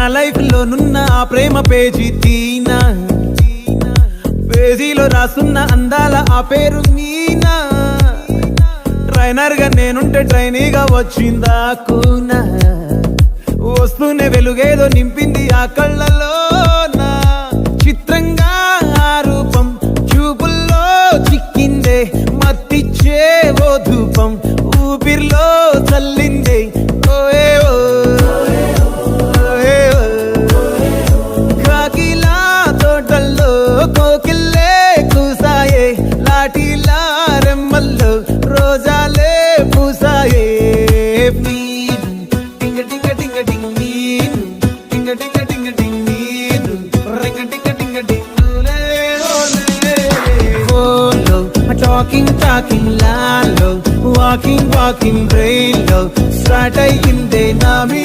Life లో నున్న ఆ ప్రేమ పేజీ తీనా, పేజీలో రాసున్న అందాల ఆ పేరు మీనా. ట్రైనర్ గా నేనుంటే ట్రైనీగా వచ్చిందా కూనా, వస్తూనే వెలుగేదో నింపింది ఆ కళ్ళలోనా. చిత్రంగా ఆ రూపం చూపుల్లో చిక్కిందే, మత్తిచ్చే ఓ ధూపం ఊపిరిలో చల్లిందే. ఓయే ఓ కాకిలా తోటల్లో కోకిల్లే కూసాయే, లాఠీలా రెమ్మల్లో రోజాలే పూసాయే. టింగ టింగ టింగ టింగ్ నీరు, టింగ టింగ టింగ టింగ్ నీరు, రింగ టింగ టింగ టింగులే ఓలే. ఫోన్లో టాకింగ్ లాలో, వాకింగ్ బ్రెయిన్ లో స్టార్ట్ అయ్యిందే నా మీ